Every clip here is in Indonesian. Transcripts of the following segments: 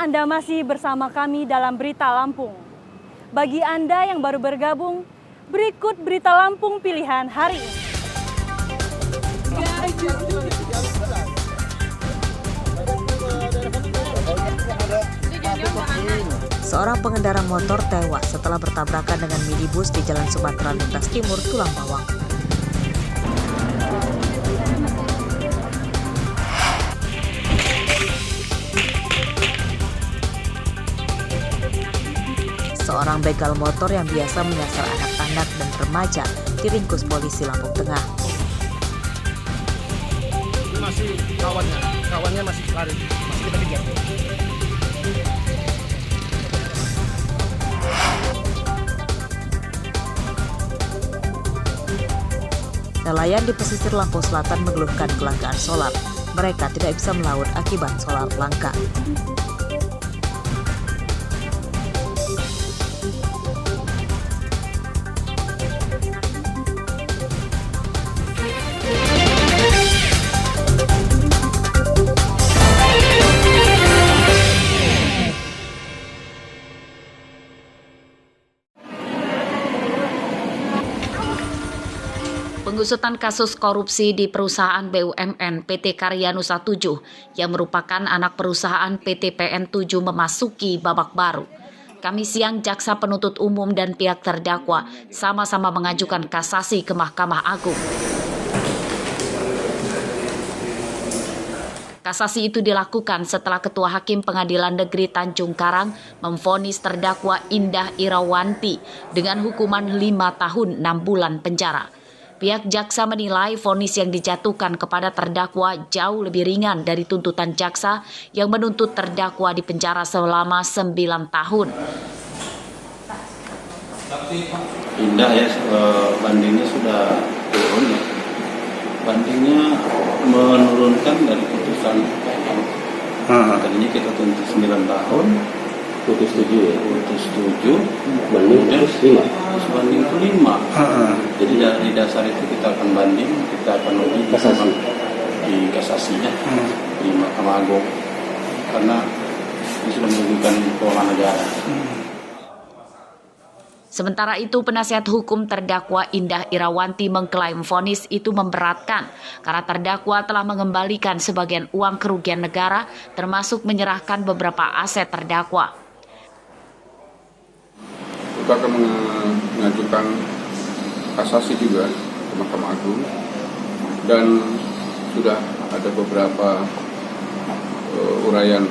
Anda masih bersama kami dalam Berita Lampung. Bagi Anda yang baru bergabung, berikut Berita Lampung pilihan hari ini. Seorang pengendara motor tewas setelah bertabrakan dengan minibus di Jalan Sumatera Lintas Timur, Tulang Bawang. Seorang begal motor yang biasa menyasar anak-anak dan remaja diringkus polisi Lampung Tengah. Ini masih kawannya masih lari, masih kita kejar. Nelayan di pesisir Lampung Selatan mengeluhkan kelangkaan solar. Mereka tidak bisa melaut akibat solar langka. Pengusutan kasus korupsi di perusahaan BUMN PT Karya Nusa 7 yang merupakan anak perusahaan PT PN 7 memasuki babak baru. Kamis siang, Jaksa Penuntut Umum dan pihak terdakwa sama-sama mengajukan kasasi ke Mahkamah Agung. Kasasi itu dilakukan setelah Ketua Hakim Pengadilan Negeri Tanjung Karang memvonis terdakwa Indah Irawanti dengan hukuman 5 tahun 6 bulan penjara. Pihak jaksa menilai vonis yang dijatuhkan kepada terdakwa jauh lebih ringan dari tuntutan jaksa yang menuntut terdakwa di penjara selama 9 tahun. Indah ya, bandingnya sudah turun ya. Bandingnya menurunkan dari putusan PN. Tadinya kita tuntut 9 tahun, putus 7 ya. Putus 7, banding terus 5. Terus banding itu 5. Jadi dari dasar itu kita akan banding, kita akan uji di kasasinya di Mahkamah Agung. Karena ini sudah merugikan keuangan negara. Sementara itu, penasihat hukum terdakwa Indah Irawanti mengklaim vonis itu memberatkan karena terdakwa telah mengembalikan sebagian uang kerugian negara, termasuk menyerahkan beberapa aset terdakwa. Kita akan mengajukan kasasi juga ke Mahkamah Agung dan sudah ada beberapa uraian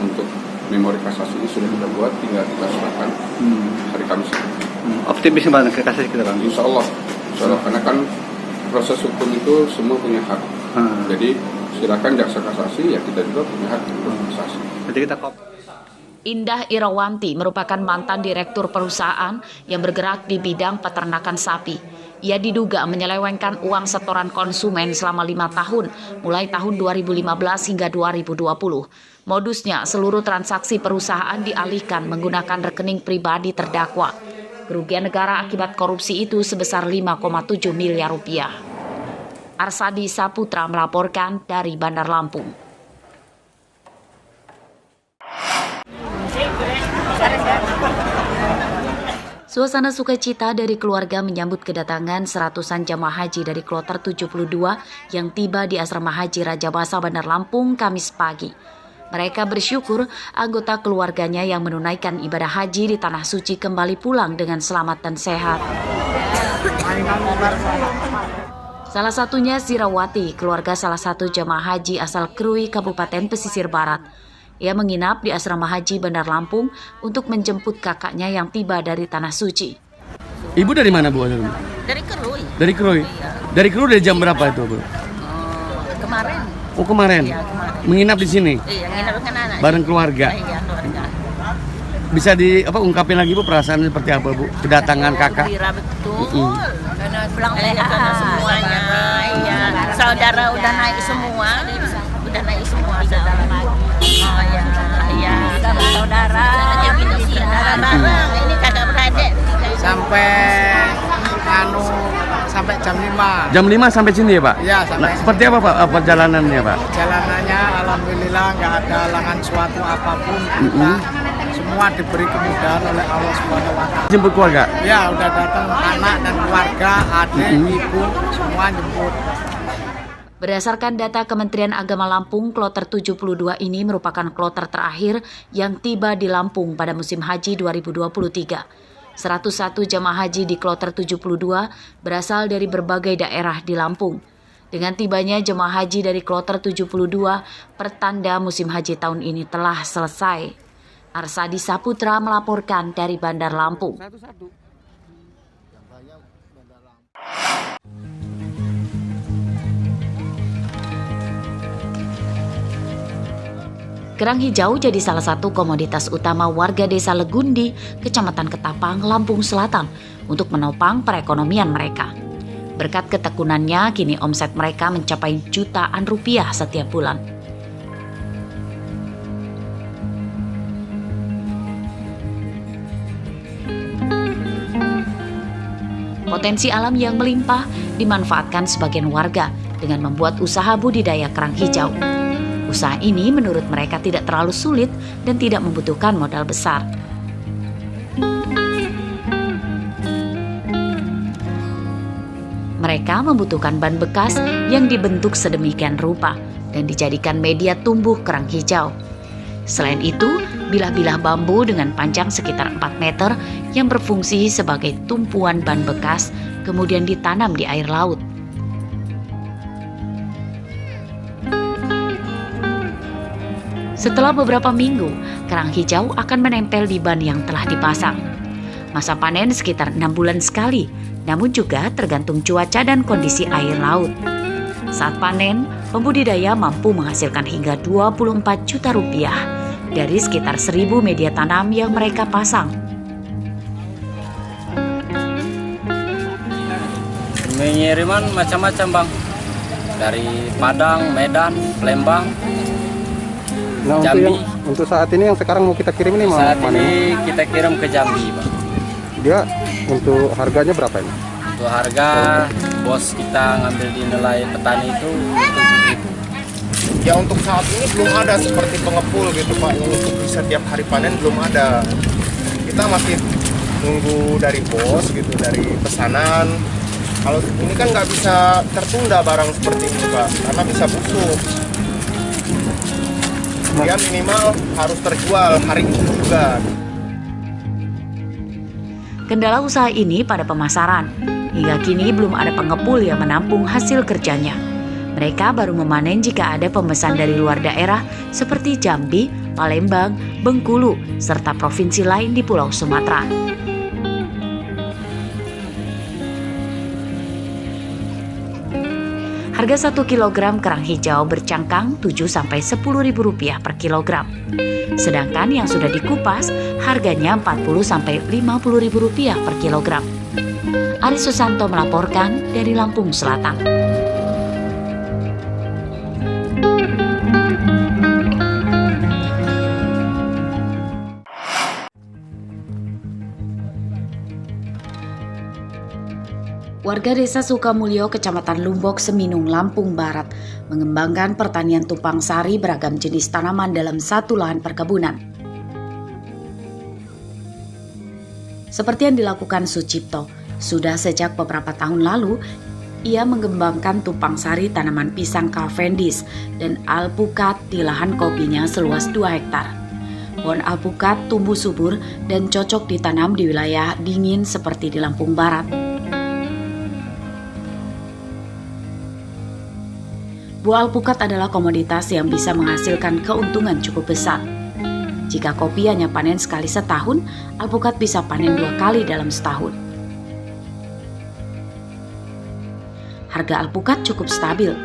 untuk memori kasasi ini sudah kita buat, tinggal kita serahkan hari Kamis. Optimis banget ke kasasi kita, Bang? Insya Allah, karena kan proses hukum itu semua punya hak. Jadi silakan jaksa kasasi, ya kita juga punya hak untuk kasasi. Nanti kita Indah Irawanti merupakan mantan direktur perusahaan yang bergerak di bidang peternakan sapi. Ia diduga menyelewengkan uang setoran konsumen selama 5 tahun, mulai tahun 2015 hingga 2020. Modusnya, seluruh transaksi perusahaan dialihkan menggunakan rekening pribadi terdakwa. Kerugian negara akibat korupsi itu sebesar 5,7 miliar rupiah. Arsadi Saputra melaporkan dari Bandar Lampung. Suasana sukacita dari keluarga menyambut kedatangan seratusan jamaah haji dari kloter 72 yang tiba di Asrama Haji Raja Basa Bandar Lampung Kamis pagi. Mereka bersyukur anggota keluarganya yang menunaikan ibadah haji di Tanah Suci kembali pulang dengan selamat dan sehat. Salah satunya Sirawati, keluarga salah satu jamaah haji asal Krui, Kabupaten Pesisir Barat. Ia menginap di Asrama Haji Bandar Lampung untuk menjemput kakaknya yang tiba dari Tanah Suci. Ibu dari mana, Bu? Dari Krui. Dari Krui? Iya. Dari Krui dari jam berapa itu, Bu? Kemarin. Oh, kemarin? Iya, kemarin. Menginap di sini? Iya, nginep dengan anak. Bareng keluarga? Iya, keluarga. Bisa ungkapin lagi, Bu, perasaan seperti apa, Bu? Kedatangan kakak? Gembira betul. Karena pulang karena semuanya. Iya, saudara udah naik semua. Udah naik semua saudara. Oh ya, iya. Saudara. Saudara. Ini kakak beradik. Sampai sampai jam 5. Jam 5 sampai sini ya Pak? Iya, sampai Nah, seperti apa Pak perjalanannya Pak? Jalanannya alhamdulillah nggak ada halangan suatu apapun. Kita semua diberi kemudahan oleh Allah Subhanahu wa Ta'ala. Jemput keluarga? Ya, udah datang anak dan keluarga, adik, ibu, semua jemput. Berdasarkan data Kementerian Agama Lampung, kloter 72 ini merupakan kloter terakhir yang tiba di Lampung pada musim haji 2023. 101 jamaah haji di kloter 72 berasal dari berbagai daerah di Lampung. Dengan tibanya jemaah haji dari kloter 72, pertanda musim haji tahun ini telah selesai. Arsadi Saputra melaporkan dari Bandar Lampung. Kerang hijau jadi salah satu komoditas utama warga desa Legundi, Kecamatan Ketapang, Lampung Selatan untuk menopang perekonomian mereka. Berkat ketekunannya, kini omset mereka mencapai jutaan rupiah setiap bulan. Potensi alam yang melimpah dimanfaatkan sebagian warga dengan membuat usaha budidaya kerang hijau. Usaha ini menurut mereka tidak terlalu sulit dan tidak membutuhkan modal besar. Mereka membutuhkan ban bekas yang dibentuk sedemikian rupa dan dijadikan media tumbuh kerang hijau. Selain itu, bilah-bilah bambu dengan panjang sekitar 4 meter yang berfungsi sebagai tumpuan ban bekas kemudian ditanam di air laut. Setelah beberapa minggu, kerang hijau akan menempel di ban yang telah dipasang. Masa panen sekitar 6 bulan sekali, namun juga tergantung cuaca dan kondisi air laut. Saat panen, pembudidaya mampu menghasilkan hingga 24 juta rupiah dari sekitar 1.000 media tanam yang mereka pasang. Pengiriman macam-macam Bang, dari Padang, Medan, Lembang, Jambi. Untuk saat ini yang sekarang mau kita kirim ini saat ini kita kirim ke Jambi Bang. Dia untuk harganya berapa ini? Untuk harga bos kita ngambil di nilai petani itu 7.000. Ya untuk saat ini belum ada seperti pengepul gitu Pak, untuk bisa tiap hari panen belum ada. Kita masih nunggu dari bos gitu, dari pesanan. Kalau ini kan nggak bisa tertunda barang seperti ini Pak, karena bisa busuk. Dia minimal harus terjual hari ini juga. Kendala usaha ini pada pemasaran. Hingga kini belum ada pengepul yang menampung hasil kerjanya. Mereka baru memanen jika ada pemesan dari luar daerah seperti Jambi, Palembang, Bengkulu, serta provinsi lain di Pulau Sumatera. Harga 1 kg kerang hijau bercangkang 7-10 ribu rupiah per kilogram. Sedangkan yang sudah dikupas harganya 40-50 ribu rupiah per kilogram. Aris Susanto melaporkan dari Lampung Selatan. Warga Desa Sukamulyo, Kecamatan Lumbok, Seminung, Lampung Barat mengembangkan pertanian tumpang sari beragam jenis tanaman dalam satu lahan perkebunan. Seperti yang dilakukan Sucipto, sudah sejak beberapa tahun lalu, ia mengembangkan tumpang sari tanaman pisang Cavendish dan alpukat di lahan kopinya seluas 2 hektar. Pohon alpukat tumbuh subur dan cocok ditanam di wilayah dingin seperti di Lampung Barat. Buah alpukat adalah komoditas yang bisa menghasilkan keuntungan cukup besar. Jika kopi hanya panen sekali setahun, alpukat bisa panen 2 kali dalam setahun. Harga alpukat cukup stabil,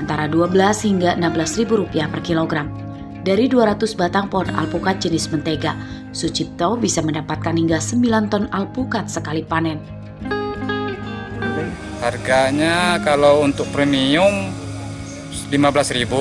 antara 12 hingga 16 ribu rupiah per kilogram. Dari 200 batang pohon alpukat jenis mentega, Sucipto bisa mendapatkan hingga 9 ton alpukat sekali panen. Harganya kalau untuk premium 15.000,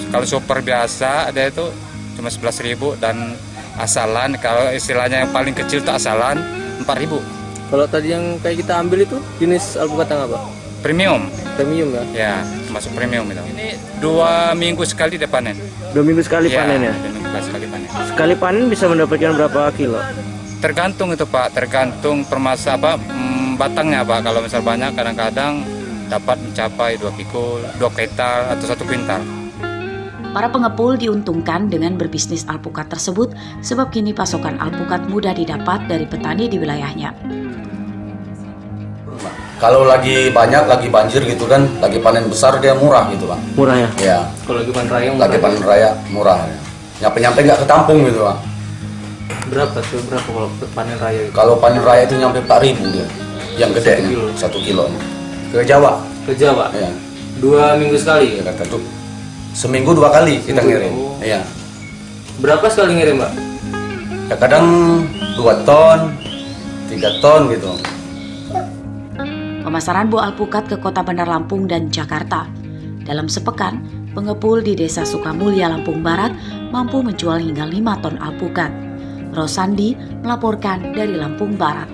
kalau super biasa ada itu cuma 11.000 dan asalan kalau istilahnya yang paling kecil itu asalan 4.000. Kalau tadi yang kayak kita ambil itu jenis alpukat yang apa? Premium. Premium ya? Ya, masuk premium itu. Ini 2 minggu sekali dia panen. 2 minggu sekali panen ya? 2 minggu sekali panen. Sekali panen bisa mendapatkan berapa kilo? Tergantung itu Pak, tergantung batangnya Pak. Kalau misal banyak kadang-kadang dapat mencapai 2 pikul, 2 ketal atau 1 kuintal. Para pengepul diuntungkan dengan berbisnis alpukat tersebut sebab kini pasokan alpukat mudah didapat dari petani di wilayahnya. Kalau lagi banyak, lagi banjir gitu kan, lagi panen besar dia murah gitu Pak. Murah ya? Ya. Kalau lagi panen raya murah. Lagi panen raya murah. Ya. Nyampe-nyampe nggak ketampung gitu Pak. Berapa kalau panen raya itu? Kalau panen raya itu nyampe 4.000 dia. Yang gede nih, 1 kilo. Ke Jawa. Ke Jawa? Ya. 2 minggu sekali? Ya kata tuh. Seminggu 2 kali kita ngirim. Iya. Berapa sekali ngirim Pak? Ya kadang 2 ton, 3 ton gitu. Pemasaran buah alpukat ke Kota Bandar Lampung dan Jakarta. Dalam sepekan, pengepul di Desa Sukamulya, Lampung Barat mampu menjual hingga 5 ton alpukat. Rosandi melaporkan dari Lampung Barat.